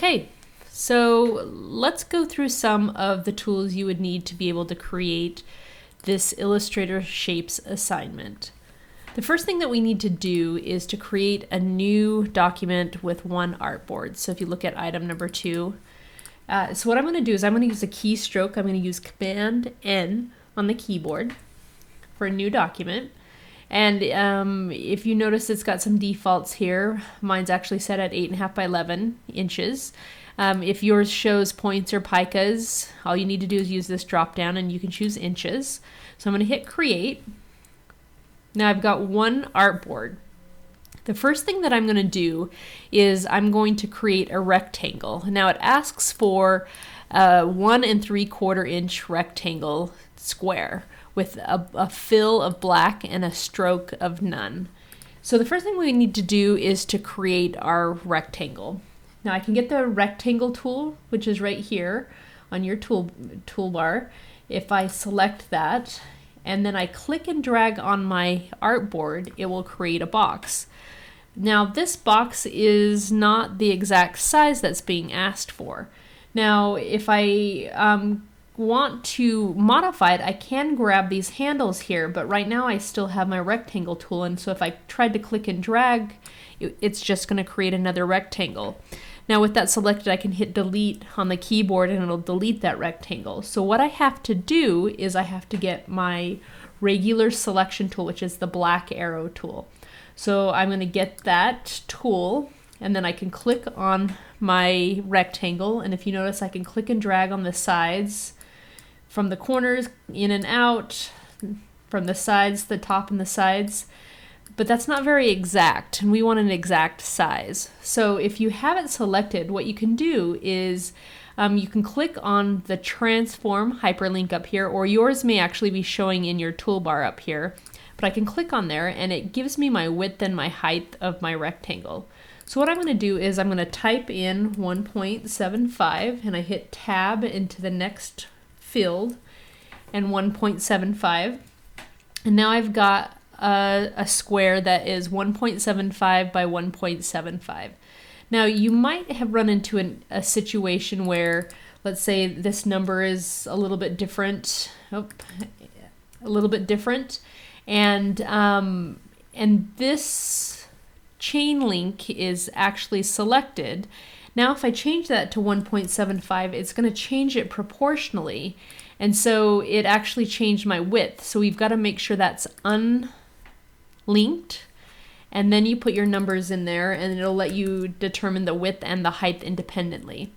Okay, so let's go through some of the tools you would need to be able to create this Illustrator Shapes assignment. The first thing that we need to do is to create a new document with one artboard. So if you look at item number 2, so what I'm going to do is I'm going to use a keystroke. I'm going to use Command N on the keyboard for a new document. And if you notice, it's got some defaults here. Mine's actually set at 8.5 by 11 inches. If yours shows points or picas, all you need to do is use this drop down and you can choose inches. So I'm going to hit create. Now I've got one artboard. The first thing that I'm going to do is I'm going to create a rectangle. Now it asks for a 1 3/4 inch rectangle square with a fill of black and a stroke of none. So the first thing we need to do is to create our rectangle. Now I can get the rectangle tool, which is right here on your toolbar. If I select that and then I click and drag on my artboard, it will create a box. Now this box is not the exact size that's being asked for. Now if I want to modify it, I can grab these handles here, but right now I still have my rectangle tool, and so if I tried to click and drag, it's just going to create another rectangle. Now with that selected, I can hit delete on the keyboard and it'll delete that rectangle. So what I have to do is I have to get my regular selection tool, which is the black arrow tool. So I'm going to get that tool, and then I can click on my rectangle, and if you notice, I can click and drag on the sides, from the corners, in and out, from the sides, the top and the sides. But that's not very exact, and we want an exact size. So if you have it selected, what you can do is you can click on the transform hyperlink up here, or yours may actually be showing in your toolbar up here. But I can click on there and it gives me my width and my height of my rectangle. So what I'm going to do is I'm going to type in 1.75 and I hit tab into the next field and 1.75, and now I've got a square that is 1.75 by 1.75. Now you might have run into a situation where, let's say this number is a little bit different, and this chain link is actually selected. Now if I change that to 1.75, it's going to change it proportionally, and so it actually changed my width. So we've got to make sure that's unlinked, and then you put your numbers in there and it'll let you determine the width and the height independently.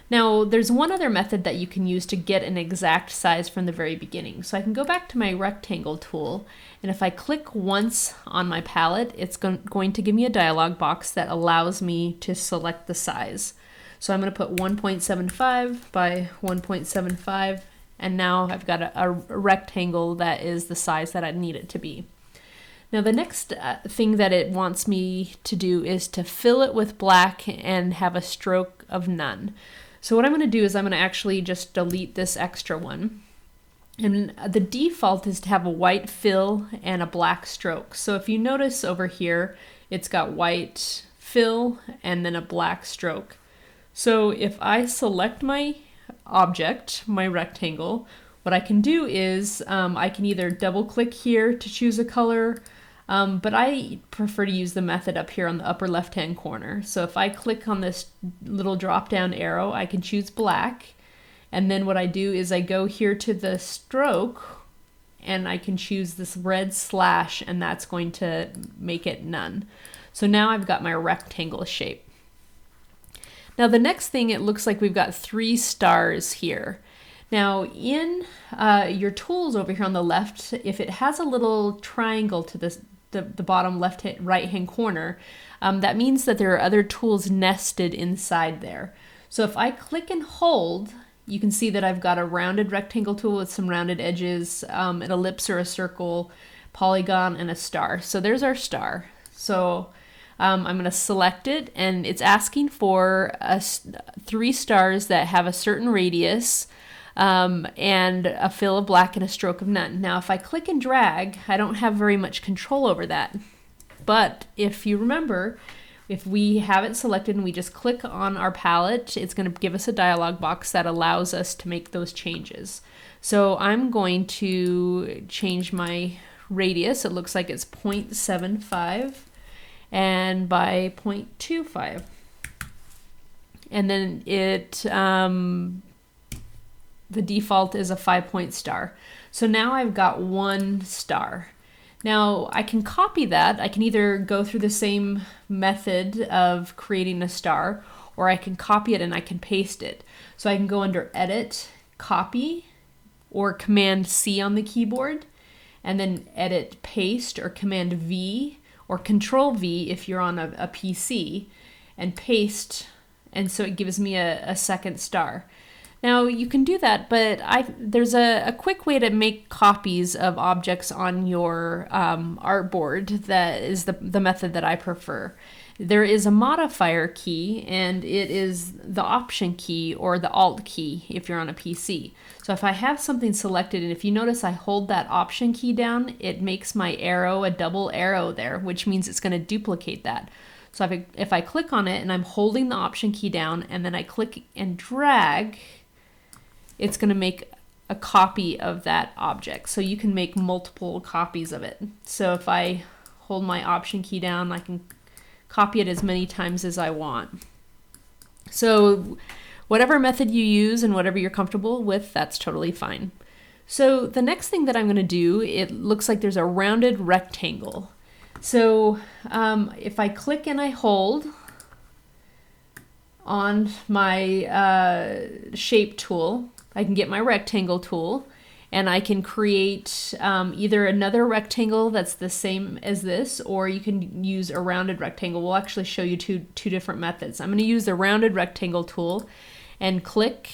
Now there's one other method that you can use to get an exact size from the very beginning. So I can go back to my rectangle tool, and if I click once on my palette, it's going to give me a dialog box that allows me to select the size. So I'm going to put 1.75 by 1.75, and now I've got a rectangle that is the size that I need it to be. Now the next thing that it wants me to do is to fill it with black and have a stroke of none. So what I'm going to do is I'm going to actually just delete this extra one. And the default is to have a white fill and a black stroke. So if you notice over here, it's got white fill and then a black stroke. So if I select my object, my rectangle, what I can do is I can either double click here to choose a color, but I prefer to use the method up here on the upper left hand corner. So if I click on this little drop down arrow, I can choose black, and then what I do is I go here to the stroke and I can choose this red slash, and that's going to make it none. So now I've got my rectangle shape. Now the next thing, it looks like we've got 3 stars here. Now in your tools over here on the left, if it has a little triangle to the bottom right hand corner, that means that there are other tools nested inside there. So if I click and hold, you can see that I've got a rounded rectangle tool with some rounded edges, an ellipse or a circle, polygon, and a star. So there's our star. So I'm going to select it, and it's asking for 3 stars that have a certain radius, and a fill of black and a stroke of none. Now if I click and drag, I don't have very much control over that. But if you remember, If we have it selected and we just click on our palette, it's going to give us a dialog box that allows us to make those changes. So I'm going to change my radius. It looks like it's 0.75 and by 0.25. And then the default is a 5-point star. So now I've got 1 star. Now I can copy that. I can either go through the same method of creating a star, or I can copy it and I can paste it. So I can go under Edit, Copy, or Command C on the keyboard, and then Edit, Paste, or Command V, or Control V if you're on a PC, and paste, and so it gives me a second star. Now you can do that, but there's a quick way to make copies of objects on your artboard that is the method that I prefer. There is a modifier key, and it is the Option key or the Alt key if you're on a PC. So if I have something selected, and if you notice I hold that Option key down, it makes my arrow a double arrow there, which means it's going to duplicate that. So if I click on it and I'm holding the Option key down and then I click and drag, it's going to make a copy of that object. So you can make multiple copies of it. So if I hold my Option key down, I can copy it as many times as I want. So whatever method you use and whatever you're comfortable with, that's totally fine. So the next thing that I'm going to do, it looks like there's a rounded rectangle. So if I click and I hold on my shape tool, I can get my rectangle tool and I can create either another rectangle that's the same as this, or you can use a rounded rectangle. We'll actually show you two different methods. I'm going to use the rounded rectangle tool and click,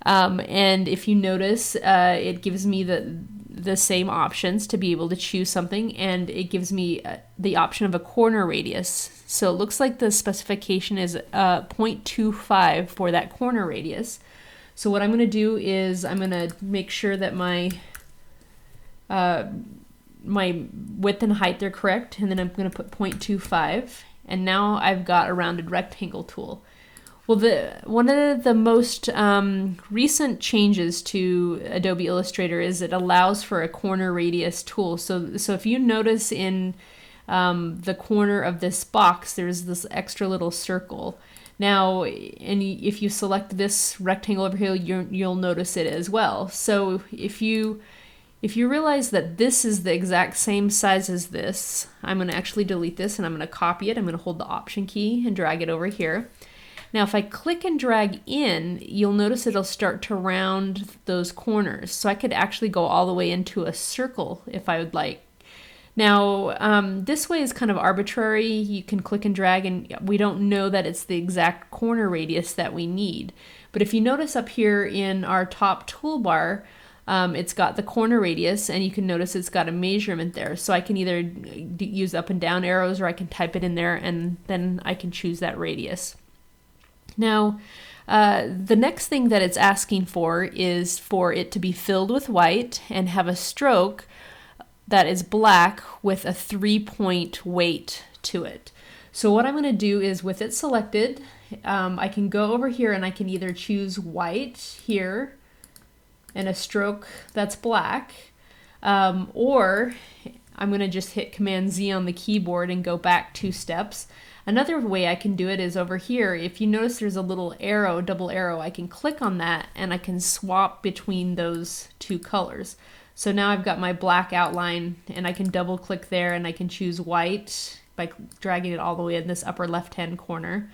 and if you notice, it gives me the same options to be able to choose something, and it gives me the option of a corner radius. So it looks like the specification is 0.25 for that corner radius. So what I'm going to do is I'm going to make sure that my width and height are correct, and then I'm going to put 0.25, and now I've got a rounded rectangle tool. Well, one of the most recent changes to Adobe Illustrator is it allows for a corner radius tool. So if you notice in the corner of this box, there's this extra little circle. Now, and if you select this rectangle over here, you'll notice it as well. So if you realize that this is the exact same size as this, I'm going to actually delete this and I'm going to copy it. I'm going to hold the Option key and drag it over here. Now, if I click and drag in, you'll notice it'll start to round those corners. So I could actually go all the way into a circle if I would like. Now, this way is kind of arbitrary. You can click and drag, and we don't know that it's the exact corner radius that we need. But if you notice up here in our top toolbar, it's got the corner radius, and you can notice it's got a measurement there. So I can either use up and down arrows, or I can type it in there, and then I can choose that radius. Now, the next thing that it's asking for is for it to be filled with white and have a stroke that is black with a 3-point weight to it. So what I'm going to do is, with it selected, I can go over here and I can either choose white here and a stroke that's black, or I'm going to just hit Command Z on the keyboard and go back 2 steps. Another way I can do it is over here. If you notice there's a little arrow, double arrow, I can click on that and I can swap between those 2 colors. So now I've got my black outline, and I can double click there and I can choose white by dragging it all the way in this upper left-hand corner.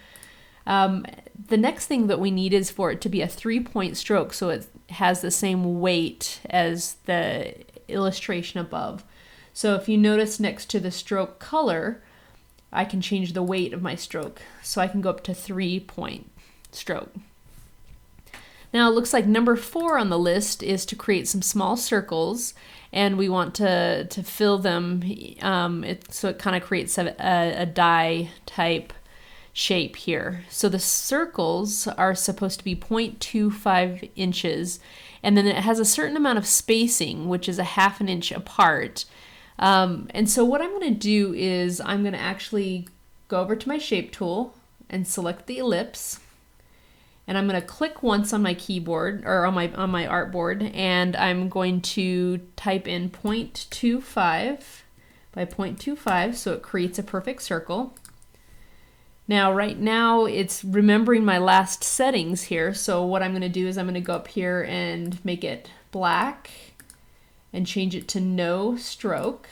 The next thing that we need is for it to be a 3-point stroke, so it has the same weight as the illustration above. So if you notice next to the stroke color, I can change the weight of my stroke. So I can go up to 3-point stroke. Now it looks like number 4 on the list is to create some small circles, and we want to fill them so it kind of creates a die type shape here. So the circles are supposed to be 0.25 inches, and then it has a certain amount of spacing, which is a 1/2 inch apart. And so what I'm going to do is I'm going to actually go over to my shape tool and select the ellipse. And I'm going to click once on my keyboard or on my artboard, and I'm going to type in 0.25 by 0.25 so it creates a perfect circle. Now right now it's remembering my last settings here, so what I'm going to do is I'm going to go up here and make it black and change it to no stroke.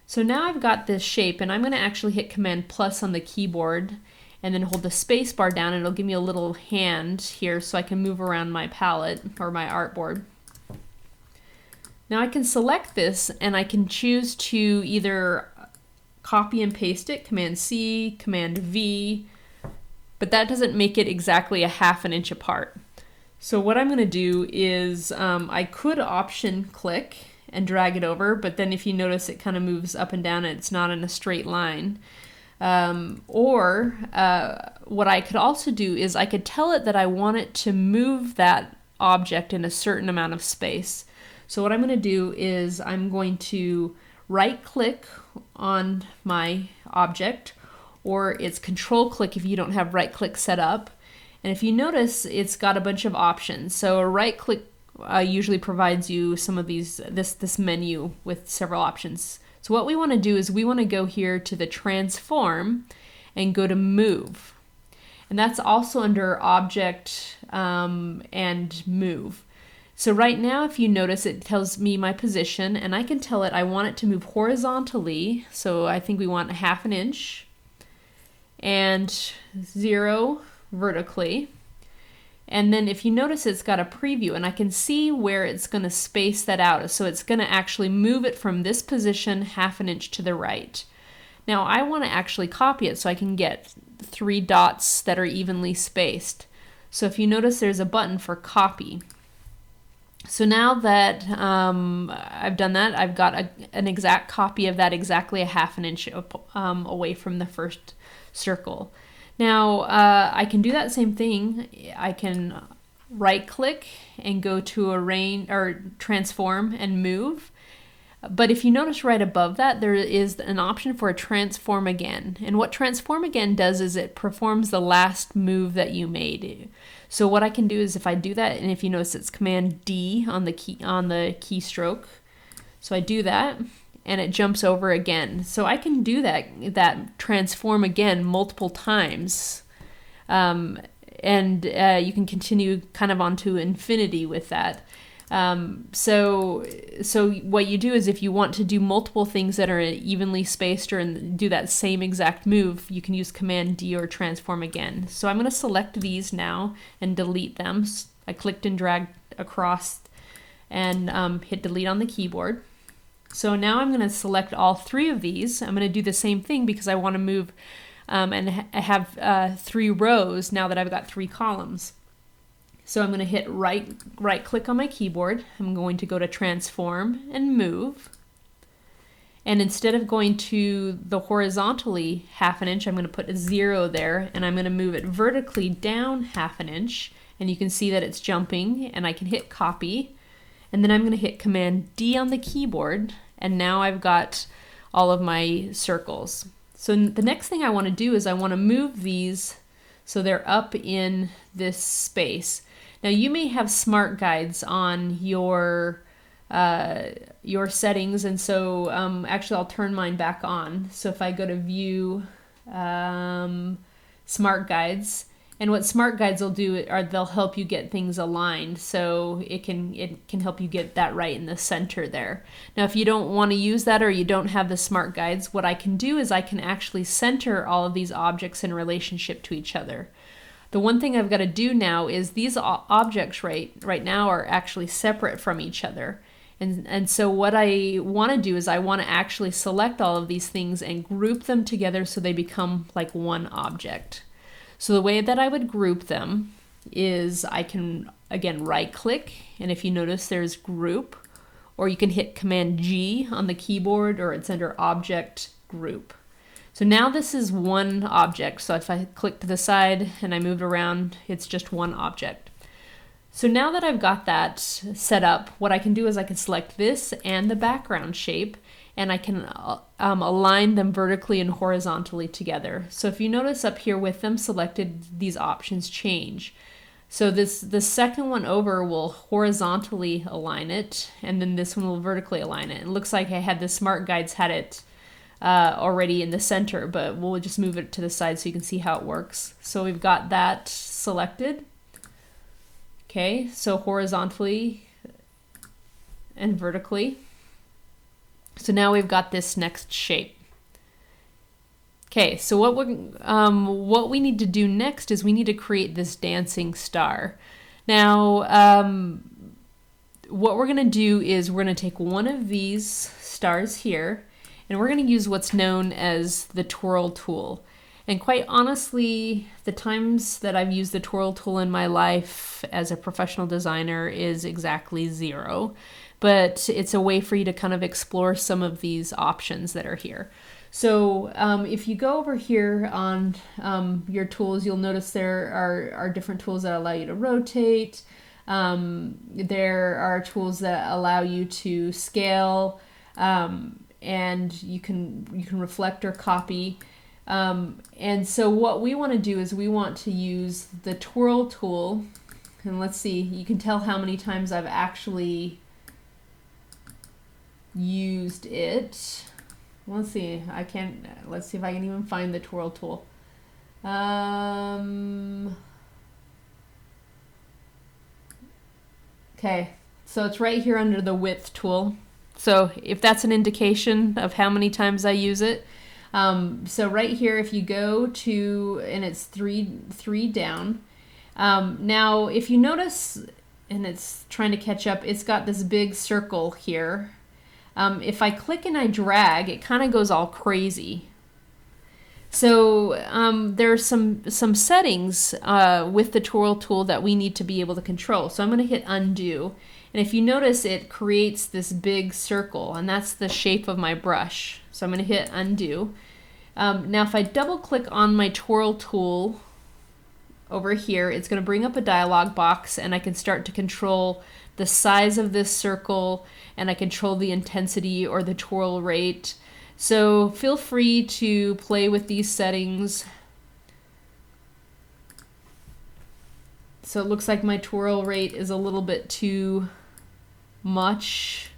So now I've got this shape, and I'm going to actually hit Command plus on the keyboard and then hold the space bar down, and it'll give me a little hand here so I can move around my palette or my artboard. Now I can select this and I can choose to either copy and paste it, Command C, Command V, but that doesn't make it exactly a ½ an inch apart. So what I'm going to do is I could Option click and drag it over, but then if you notice it kind of moves up and down and it's not in a straight line. What I could also do is I could tell it that I want it to move that object in a certain amount of space. So what I'm going to do is I'm going to right click on my object, or it's Control click if you don't have right click set up. And if you notice, it's got a bunch of options. So a right click usually provides you some of this menu with several options. So what we want to do is we want to go here to the transform and go to move. And that's also under object and move. So right now, if you notice, it tells me my position, and I can tell it I want it to move horizontally. So I think we want ½ an inch and 0 vertically. And then if you notice, it's got a preview, and I can see where it's going to space that out. So it's going to actually move it from this position ½ an inch to the right. Now I want to actually copy it so I can get 3 dots that are evenly spaced. So if you notice, there's a button for copy. So now that I've done that, I've got an exact copy of that, exactly ½ an inch away from the first circle. Now I can do that same thing. I can right click and go to arrange or transform and move. But if you notice right above that, there is an option for a transform again. And what transform again does is it performs the last move that you made. So what I can do is if I do that, and if you notice it's Command D on the keystroke. So I do that and it jumps over again. So I can do that transform again multiple times. And you can continue kind of onto infinity with that. So what you do is if you want to do multiple things that are evenly spaced or do that same exact move, you can use Command D or transform again. So I'm going to select these now and delete them. I clicked and dragged across and hit delete on the keyboard. So now I'm going to select all 3 of these. I'm going to do the same thing because I want to move and have 3 rows now that I've got 3 columns. So I'm going to hit right click on my keyboard. I'm going to go to transform and move. And instead of going to the horizontally ½ an inch, I'm going to put a 0 there, and I'm going to move it vertically down ½ an inch. And you can see that it's jumping, and I can hit copy. And then I'm going to hit Command D on the keyboard, and now I've got all of my circles. So the next thing I want to do is I want to move these so they're up in this space. Now you may have smart guides on your settings, and so actually I'll turn mine back on. So if I go to View, Smart Guides, and what smart guides will do are they'll help you get things aligned, so it can help you get that right in the center there. Now if you don't want to use that or you don't have the smart guides, what I can do is I can actually center all of these objects in relationship to each other. The one thing I've got to do now is these objects right now are actually separate from each other. And so what I want to do is I want to actually select all of these things and group them together so they become like one object. So the way that I would group them is I can, again, right click, and if you notice there's group, or you can hit Command G on the keyboard, or it's under Object Group. So now this is one object. So if I click to the side and I move around, it's just one object. So now that I've got that set up, what I can do is I can select this and the background shape, and I can align them vertically and horizontally together. So if you notice up here with them selected, these options change. So the second one over will horizontally align it, and then this one will vertically align it. It looks like I had the Smart Guides had it already in the center, but we'll just move it to the side so you can see how it works. So we've got that selected. Okay, so horizontally and vertically. So now we've got this next shape. Okay, so what we need to do next is we need to create this dancing star. Now, what we're going to do is we're going to take one of these stars here, and we're going to use what's known as the twirl tool. And quite honestly, the times that I've used the twirl tool in my life as a professional designer is exactly 0. But it's a way for you to kind of explore some of these options that are here. So if you go over here on your tools, you'll notice there are different tools that allow you to rotate. There are tools that allow you to scale, and you can reflect or copy. And so what we want to do is we want to use the twirl tool. And let's see, you can tell how many times I've actually used it. Let's see, let's see if I can even find the twirl tool. Okay, so it's right here under the width tool. So if that's an indication of how many times I use it. So right here, if you go to, and it's three down. Now, if you notice, and it's trying to catch up, it's got this big circle here. If I click and I drag, it kind of goes all crazy. So there's some settings with the twirl tool that we need to be able to control. So I'm going to hit undo. And if you notice, it creates this big circle, and that's the shape of my brush. So I'm going to hit undo. Now if I double click on my twirl tool over here, it's going to bring up a dialog box, and I can start to control the size of this circle, and I control the intensity or the twirl rate. So feel free to play with these settings. So it looks like my twirl rate is a little bit too much.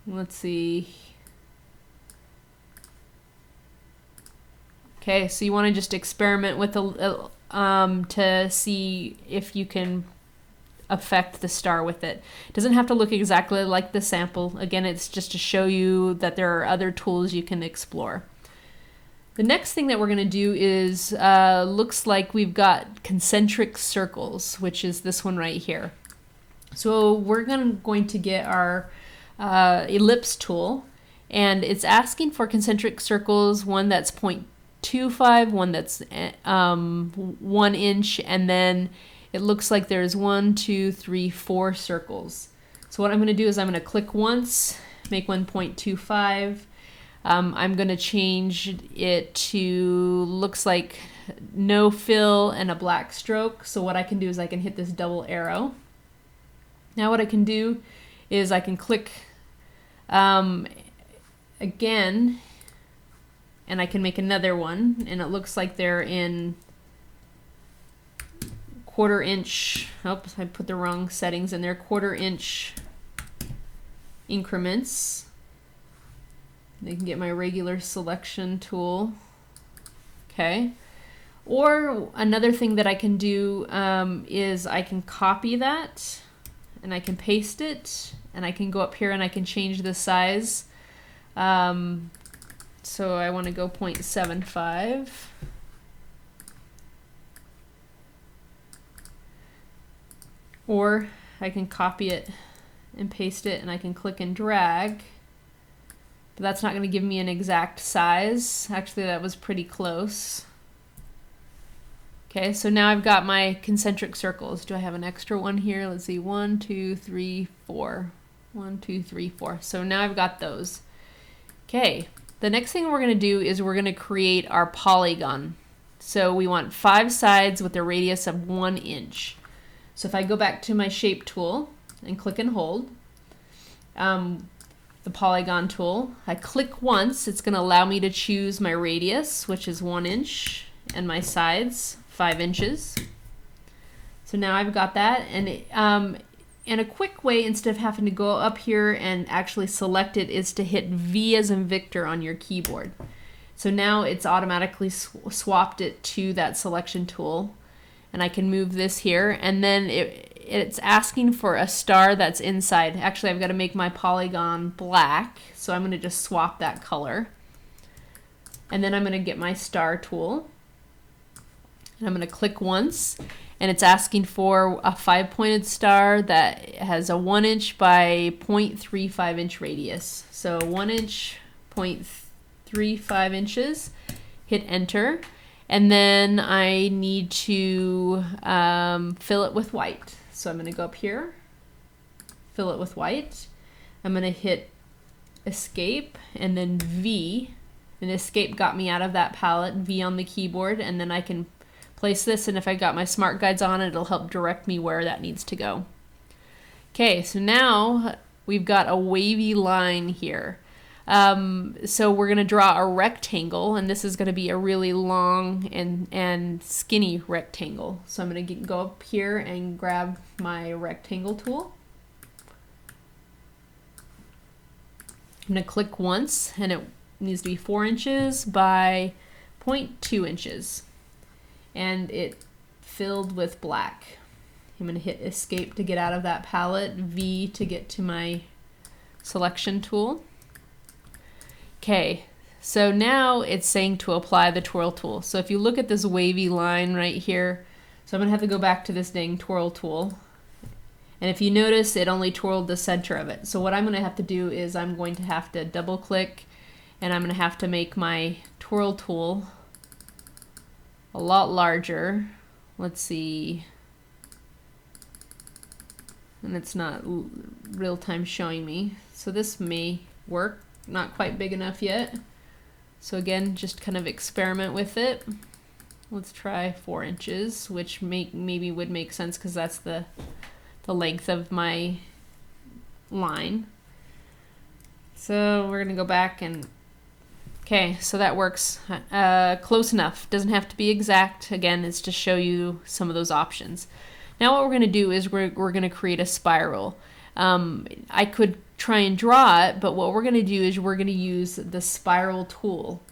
Let's see. Okay, so you want to just experiment with to see if you can affect the star with it. It doesn't have to look exactly like the sample. Again, it's just to show you that there are other tools you can explore. The next thing that we're going to do is, looks like we've got concentric circles, which is this one right here. So we're going to get our ellipse tool, and it's asking for concentric circles, one that's 0.25, one that's 1 inch, and then it looks like there's 1, 2, 3, 4 circles. So what I'm going to do is I'm going to click once, make 1.25. I'm going to change it to, looks like no fill and a black stroke. So what I can do is I can hit this double arrow. Now what I can do is I can click again, and I can make another one, and it looks like they're in 1/4 inch. Oops, I put the wrong settings in there. 1/4 inch increments. I can get my regular selection tool. Okay. Or another thing that I can do is I can copy that, and I can paste it, and I can go up here and I can change the size. So I want to go 0.75. Or I can copy it and paste it, and I can click and drag. But that's not going to give me an exact size. Actually, that was pretty close. Okay, so now I've got my concentric circles. Do I have an extra one here? Let's see, 1, 2, 3, 4. 1, 2, 3, 4. So now I've got those. Okay, the next thing we're going to do is we're going to create our polygon. So we want 5 sides with a radius of 1 inch. So if I go back to my shape tool and click and hold, the polygon tool, I click once, it's going to allow me to choose my radius, which is 1 inch, and my sides, 5 inches. So now I've got that, and a quick way, instead of having to go up here and actually select it, is to hit V as in Victor on your keyboard. So now it's automatically swapped it to that selection tool, and I can move this here, and then it's asking for a star that's inside. Actually, I've got to make my polygon black, so I'm going to just swap that color. And then I'm going to get my star tool, and I'm going to click once, and it's asking for a 5-pointed star that has a 1 inch by 0.35 inch radius. So 1 inch, 0.35 inches, hit enter, and then I need to fill it with white. So I'm going to go up here, fill it with white. I'm going to hit escape and then V, and escape got me out of that palette, V on the keyboard, and then I can place this, and if I got my smart guides on, it'll help direct me where that needs to go. Okay, so now we've got a wavy line here. So we're going to draw a rectangle, and this is going to be a really long and skinny rectangle. So I'm going to go up here and grab my rectangle tool. I'm going to click once, and it needs to be 4 inches by 0.2 inches. And it filled with black. I'm going to hit escape to get out of that palette, V to get to my selection tool. Okay, so now it's saying to apply the twirl tool. So if you look at this wavy line right here, so I'm going to have to go back to this dang twirl tool. And if you notice, it only twirled the center of it. So what I'm going to have to do is I'm going to have to double click, and I'm going to have to make my twirl tool a lot larger. Let's see. And it's not real time showing me. So this may work. Not quite big enough yet. So again, just kind of experiment with it. Let's try 4 inches, which maybe would make sense because that's the length of my line. So we're gonna go back and okay, so that works close enough. Doesn't have to be exact. Again, it's to show you some of those options. Now what we're going to do is we're going to create a spiral. I could try and draw it, but what we're going to do is we're going to use the spiral tool.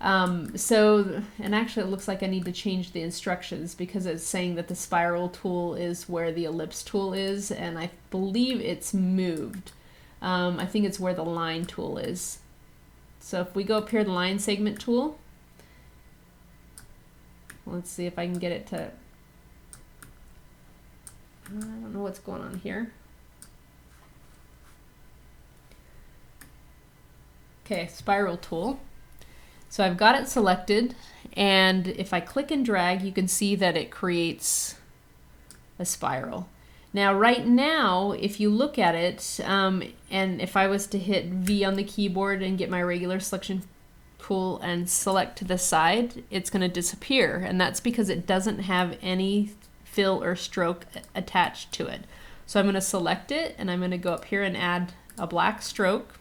And actually it looks like I need to change the instructions because it's saying that the spiral tool is where the ellipse tool is, and I believe it's moved. I think it's where the line tool is. So if we go up here, the line segment tool, let's see if I can get it to, I don't know what's going on here. Okay, spiral tool. So I've got it selected, and if I click and drag, you can see that it creates a spiral. Now right now, if you look at it, and if I was to hit V on the keyboard and get my regular selection tool and select to the side, it's going to disappear, and that's because it doesn't have any fill or stroke attached to it. So I'm going to select it, and I'm going to go up here and add a black stroke.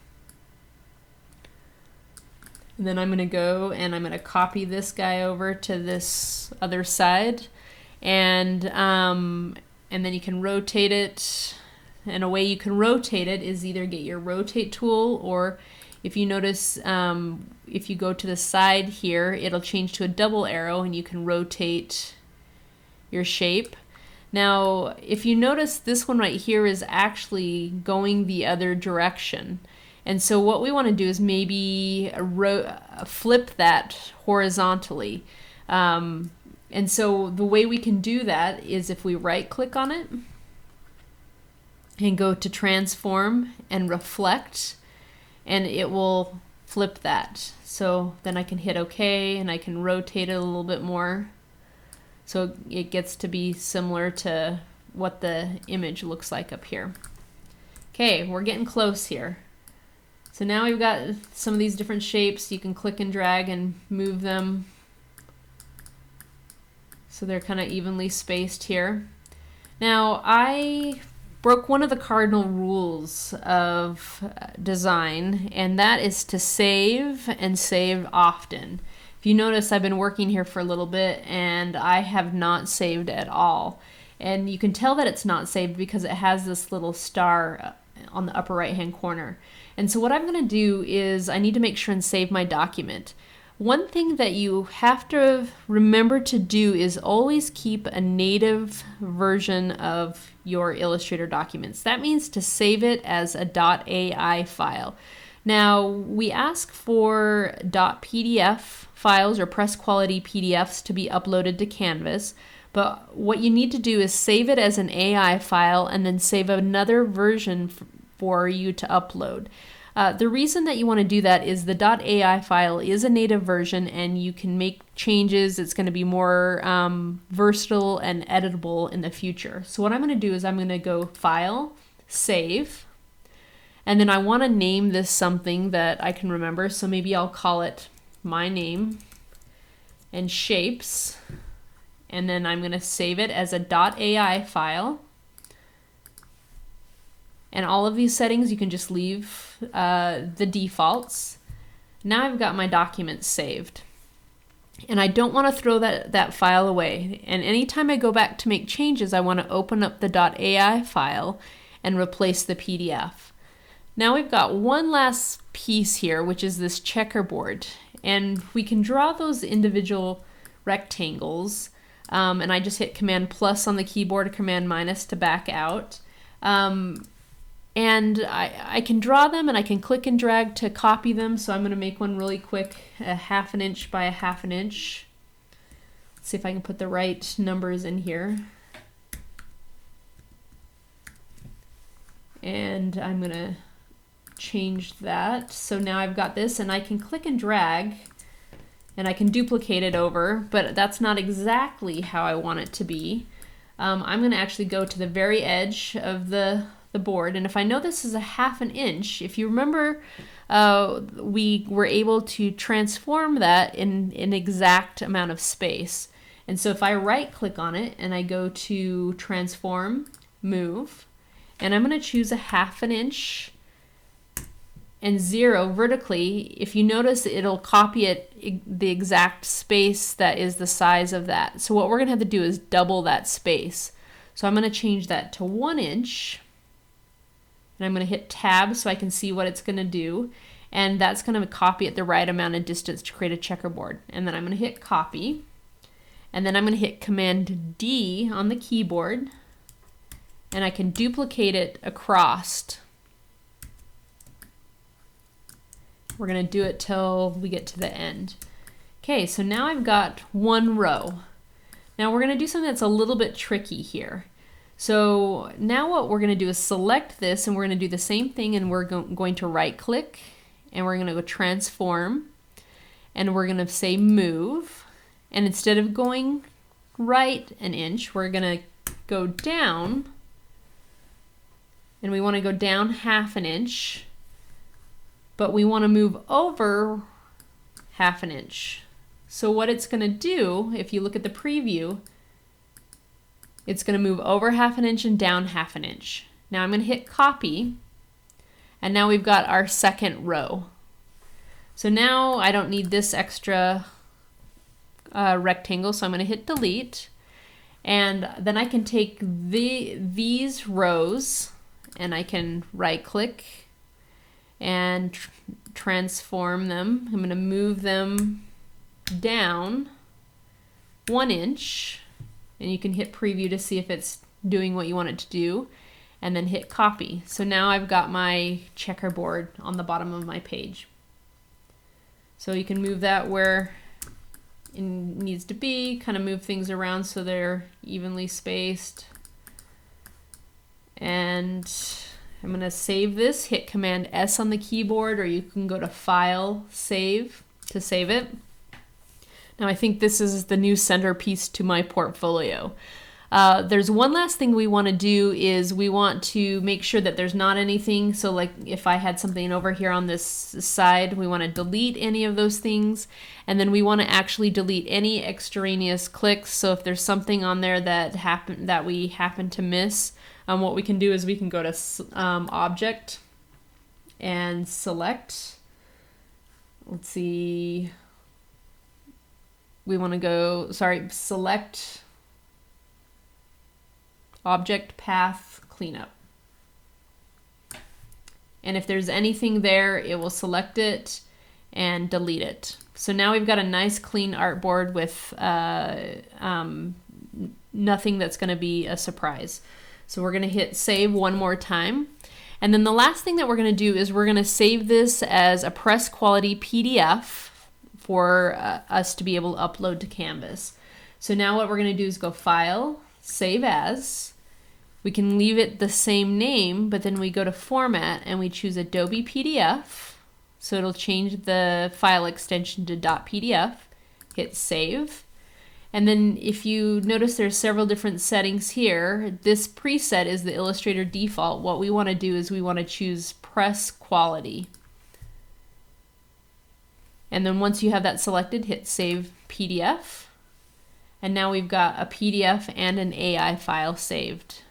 And then I'm going to go and I'm going to copy this guy over to this other side, and then you can rotate it. And a way you can rotate it is either get your rotate tool, or if you notice, if you go to the side here, it'll change to a double arrow and you can rotate your shape. Now, if you notice, this one right here is actually going the other direction. And so what we want to do is maybe flip that horizontally. And so the way we can do that is if we right click on it and go to transform and reflect, and it will flip that. So then I can hit OK, and I can rotate it a little bit more. So it gets to be similar to what the image looks like up here. Okay, we're getting close here. So now we've got some of these different shapes. You can click and drag and move them so they're kind of evenly spaced here. Now, I broke one of the cardinal rules of design, and that is to save and save often. If you notice, I've been working here for a little bit and I have not saved at all. And you can tell that it's not saved because it has this little star on the upper right hand corner. And so what I'm going to do is I need to make sure and save my document. One thing that you have to remember to do is always keep a native version of your Illustrator documents. That means to save it as a .ai file. Now, we ask for .pdf files or press quality PDFs to be uploaded to Canvas, but what you need to do is save it as an AI file and then save another version for you to upload. The reason that you want to do that is the .ai file is a native version and you can make changes. It's going to be more versatile and editable in the future. So what I'm going to do is I'm going to go File, Save, and then I want to name this something that I can remember. So maybe I'll call it my name and shapes, and then I'm going to save it as a .ai file. And all of these settings, you can just leave the defaults. Now I've got my document saved. And I don't want to throw that file away. And anytime I go back to make changes, I want to open up the .ai file and replace the PDF. Now we've got one last piece here, which is this checkerboard. And we can draw those individual rectangles. And I just hit Command plus on the keyboard, Command minus to back out. And I can draw them and I can click and drag to copy them. So I'm going to make one really quick, a 1/2 inch by 1/2 inch. Let's see if I can put the right numbers in here. And I'm going to change that. So now I've got this and I can click and drag and I can duplicate it over, but that's not exactly how I want it to be. I'm going to actually go to the very edge of the board, and if I know this is a 1/2 inch, if you remember, we were able to transform that in an exact amount of space. And so if I right click on it and I go to transform, move, and I'm going to choose a 1/2 inch and 0 vertically, if you notice it'll copy it the exact space that is the size of that. So what we're going to have to do is double that space. So I'm going to change that to 1 inch. And I'm going to hit tab so I can see what it's going to do. And that's going to copy at the right amount of distance to create a checkerboard. And then I'm going to hit copy. And then I'm going to hit Command D on the keyboard. And I can duplicate it across. We're going to do it till we get to the end. Okay, so now I've got one row. Now we're going to do something that's a little bit tricky here. So now what we're going to do is select this and we're going to do the same thing, and we're going to right click and we're going to go transform and we're going to say move, and instead of going right 1 inch, we're going to go down, and we want to go down 1/2 inch, but we want to move over 1/2 inch. So what it's going to do, if you look at the preview, it's going to move over 1/2 inch and down 1/2 inch. Now I'm going to hit copy, and now we've got our second row. So now I don't need this extra rectangle, so I'm going to hit delete, and then I can take these rows and I can right click and transform them. I'm going to move them down 1 inch. And you can hit preview to see if it's doing what you want it to do, and then hit copy. So now I've got my checkerboard on the bottom of my page. So you can move that where it needs to be, kind of move things around so they're evenly spaced. And I'm going to save this, hit Command S on the keyboard, or you can go to File, Save to save it. Now I think this is the new centerpiece to my portfolio. There's one last thing we want to do is we want to make sure that there's not anything. So like if I had something over here on this side, we want to delete any of those things. And then we want to actually delete any extraneous clicks. So if there's something on there that we happen to miss, what we can do is we can go to Object and select. Let's see. We want to go, select Object Path Cleanup. And if there's anything there, it will select it and delete it. So now we've got a nice clean artboard with nothing that's going to be a surprise. So we're going to hit save one more time. And then the last thing that we're going to do is we're going to save this as a press quality PDF for us to be able to upload to Canvas. So now what we're going to do is go File, Save As. We can leave it the same name, but then we go to Format and we choose Adobe PDF. So it'll change the file extension to .pdf. Hit Save. And then if you notice there's several different settings here, this preset is the Illustrator default. What we want to do is we want to choose Press Quality. And then once you have that selected, hit Save PDF. And now we've got a PDF and an AI file saved.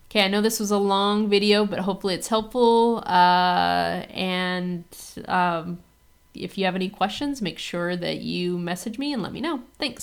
Okay, I know this was a long video, but hopefully it's helpful. If you have any questions, make sure that you message me and let me know. Thanks.